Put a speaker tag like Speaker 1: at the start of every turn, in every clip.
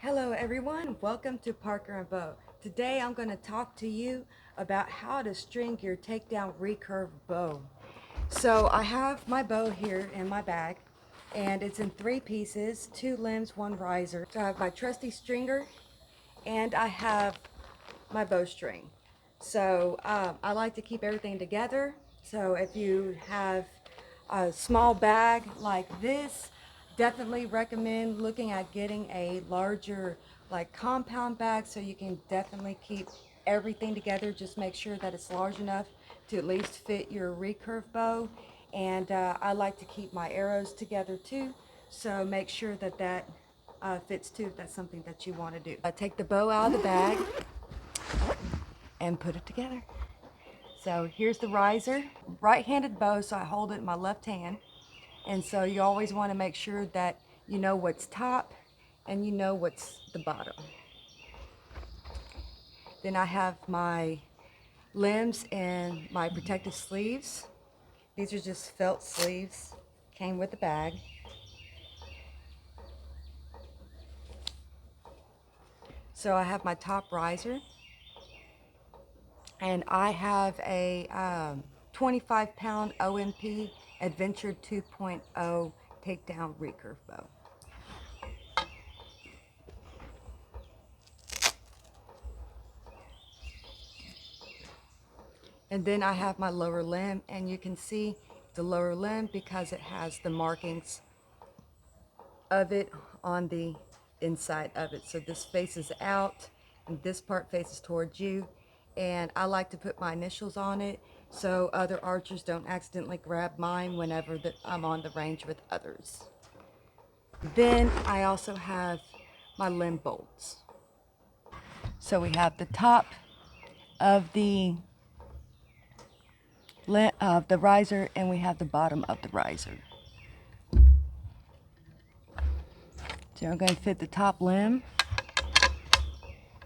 Speaker 1: Hello everyone, welcome to Parker and Bow. Today I'm going to talk to you about how to string your Takedown Recurve bow. So I have my bow here in my bag and it's in 3 pieces, 2 limbs, 1 riser. So I have my trusty stringer and I have my bowstring. So I like to keep everything together. So if you have a small bag like this, definitely recommend looking at getting a larger like compound bag so you can definitely keep everything together. Just make sure that it's large enough to at least fit your recurve bow. And I like to keep my arrows together too, so make sure that that fits too if that's something that you want to do. Take the bow out of the bag and put it together. So here's the riser, right-handed bow, so I hold it in my left hand. And so you always want to make sure that you know what's top and you know what's the bottom. Then I have my limbs and my protective sleeves. These are just felt sleeves, came with the bag. So I have my top riser, and I have a 25-pound OMP Adventure 2.0 Takedown Recurve bow. And then I have my lower limb, and you can see the lower limb because it has the markings of it on the inside of it. So this faces out and this part faces towards you. And I like to put my initials on it so other archers don't accidentally grab mine whenever I'm on the range with others. Then I also have my limb bolts. So we have the top of the riser and we have the bottom of the riser. So I'm going to fit the top limb.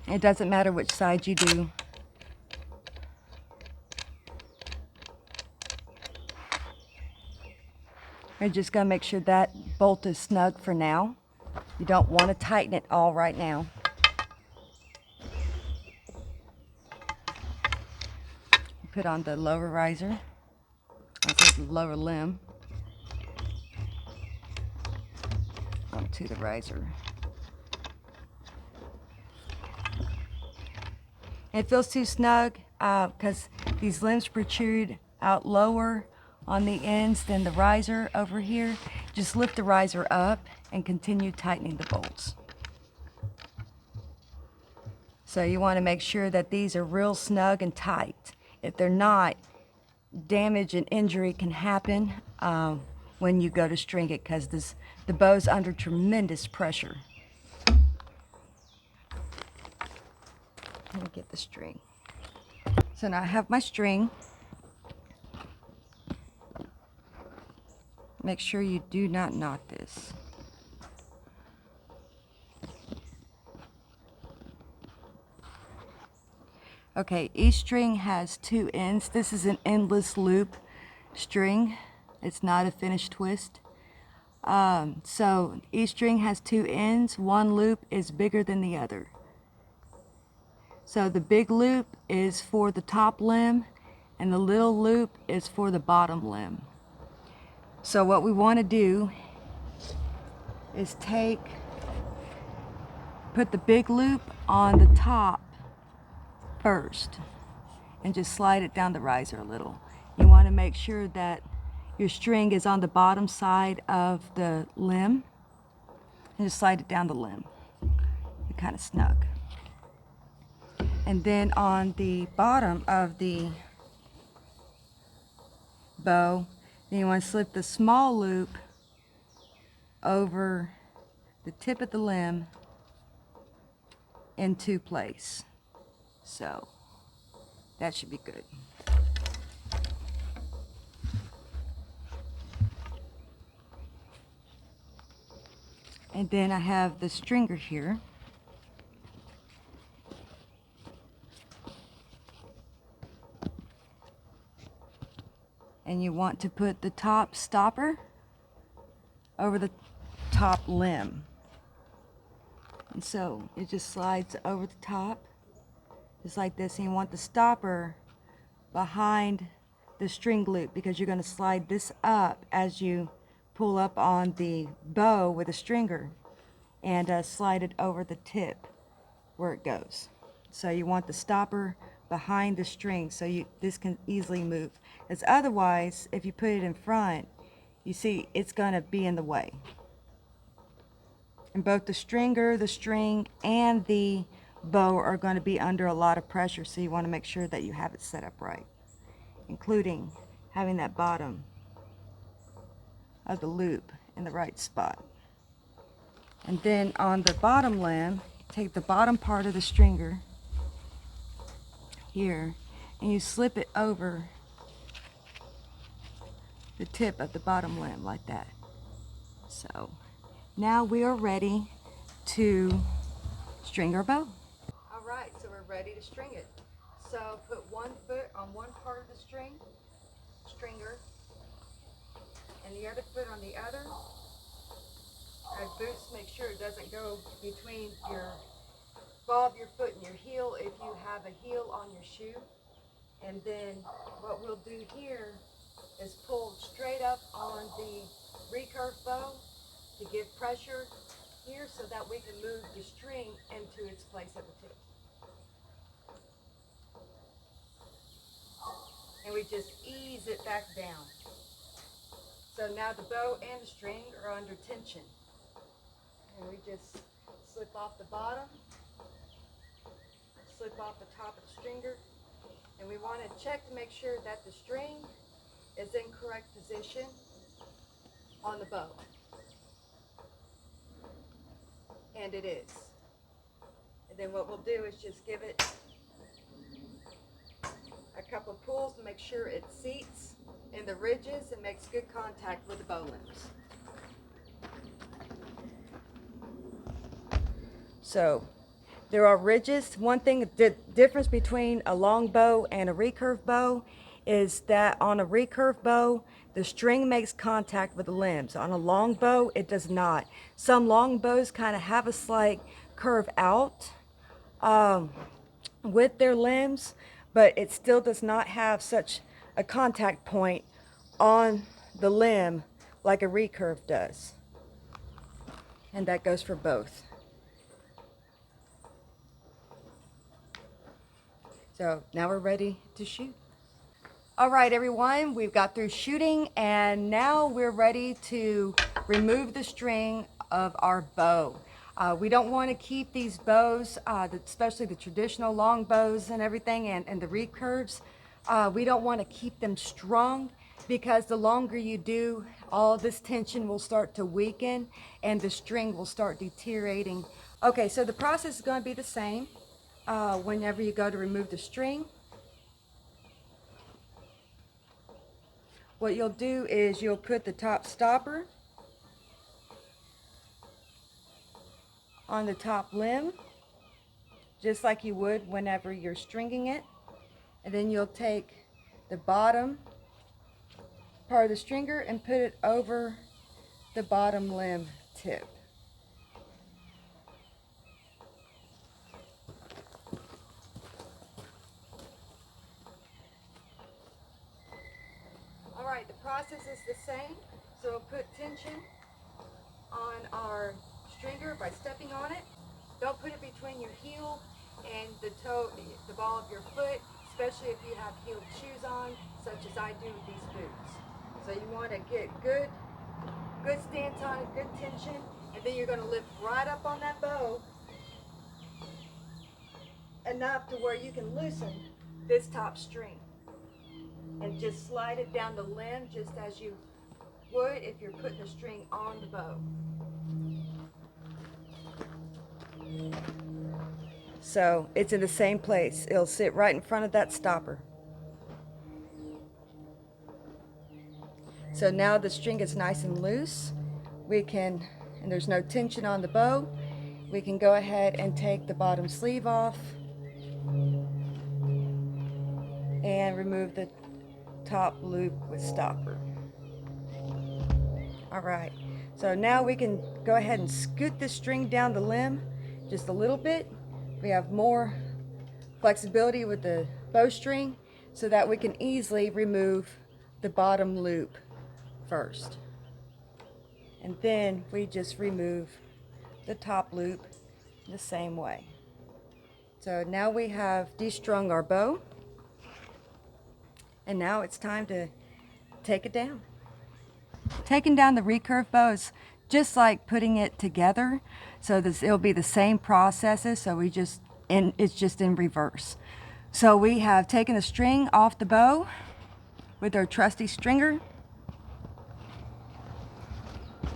Speaker 1: It doesn't matter which side you do. You're just going to make sure that bolt is snug for now. You don't want to tighten it all right now. Put on the lower riser, the lower limb, onto the riser. It feels too snug because these limbs protrude out lower on the ends than the riser over here. Just lift the riser up and continue tightening the bolts. So you want to make sure that these are real snug and tight. If they're not, damage and injury can happen when you go to string it because the bow's under tremendous pressure. Let me get the string. So now I have my string. Make sure you do not knot this. Okay, each string has 2 ends. This is an endless loop string. It's not a finished twist. So each string has 2 ends. One loop is bigger than the other. So the big loop is for the top limb and the little loop is for the bottom limb. So what we want to do is put the big loop on the top first and just slide it down the riser a little. You want to make sure that your string is on the bottom side of the limb and just slide it down the limb. It's kind of snug. And then on the bottom of the bow, then you want to slip the small loop over the tip of the limb into place. So that should be good. And then I have the stringer here. And you want to put the top stopper over the top limb. And so it just slides over the top, just like this. And you want the stopper behind the string loop, because you're going to slide this up as you pull up on the bow with a stringer, and slide it over the tip where it goes. So you want the stopper behind the string so this can easily move. As otherwise, if you put it in front, you see it's going to be in the way. And both the stringer, the string, and the bow are going to be under a lot of pressure, so you want to make sure that you have it set up right, including having that bottom of the loop in the right spot. And then on the bottom limb, take the bottom part of the stringer here, and you slip it over the tip of the bottom limb like that. So now we are ready to string our bow. All right, so we're ready to string it. So put one foot on one part of the stringer, and the other foot on the other. Add boots, make sure it doesn't go between your ball of your foot and your heel if you have a heel on your shoe. And then what we'll do here is pull straight up on the recurve bow to give pressure here so that we can move the string into its place at the tip. And we just ease it back down. So now the bow and the string are under tension. And we just slip off the bottom, slip off the top of the stringer, and we want to check to make sure that the string is in correct position on the bow. And it is. And then what we'll do is just give it a couple pulls to make sure it seats in the ridges and makes good contact with the bow limbs. So there are ridges. One thing, the difference between a long bow and a recurve bow is that on a recurve bow, the string makes contact with the limbs. On a long bow, it does not. Some long bows kind of have a slight curve out with their limbs, but it still does not have such a contact point on the limb like a recurve does. And that goes for both. So now we're ready to shoot. All right, everyone, we've got through shooting, and now we're ready to remove the string of our bow. We don't want to keep these bows, especially the traditional long bows and everything, and the recurves. We don't want to keep them strung, because the longer you do, all this tension will start to weaken and the string will start deteriorating. Okay, so the process is going to be the same. Whenever you go to remove the string, what you'll do is you'll put the top stopper on the top limb, just like you would whenever you're stringing it. And then you'll take the bottom part of the stringer and put it over the bottom limb tip. All right, the process is the same. So we'll put tension on our stringer by stepping on it. Don't put it between your heel and the toe, the ball of your foot, especially if you have heeled shoes on, such as I do with these boots. So you want to get good stance on it, good tension, and then you're going to lift right up on that bow enough to where you can loosen this top string. And just slide it down the limb just as you would if you're putting the string on the bow. So it's in the same place. It'll sit right in front of that stopper. So now the string is nice and loose. And there's no tension on the bow. We can go ahead and take the bottom sleeve off and remove the top loop with stopper. All right, so now we can go ahead and scoot this string down the limb just a little bit. We have more flexibility with the bowstring so that we can easily remove the bottom loop first. And then we just remove the top loop the same way. So now we have destrung our bow, and now it's time to take it down. Taking down the recurve bow is just like putting it together, so it'll be the same processes, so it's just in reverse. So we have taken the string off the bow with our trusty stringer,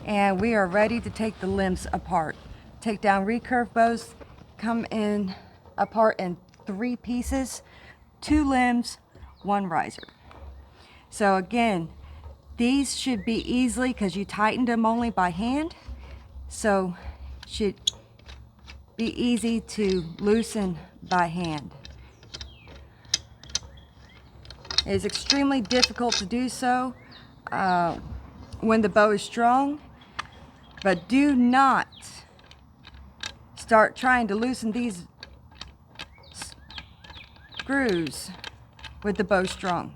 Speaker 1: and we are ready to take the limbs apart. Takedown recurve bows come in apart in 3 pieces, 2 limbs, 1 riser. So again, these should be easily, because you tightened them only by hand, so should be easy to loosen by hand. It is extremely difficult to do so when the bow is strong, but do not start trying to loosen these screws with the bow strong.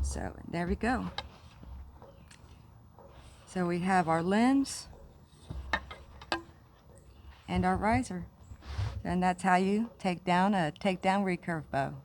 Speaker 1: So there we go. So we have our limbs and our riser, and that's how you take down a takedown recurve bow.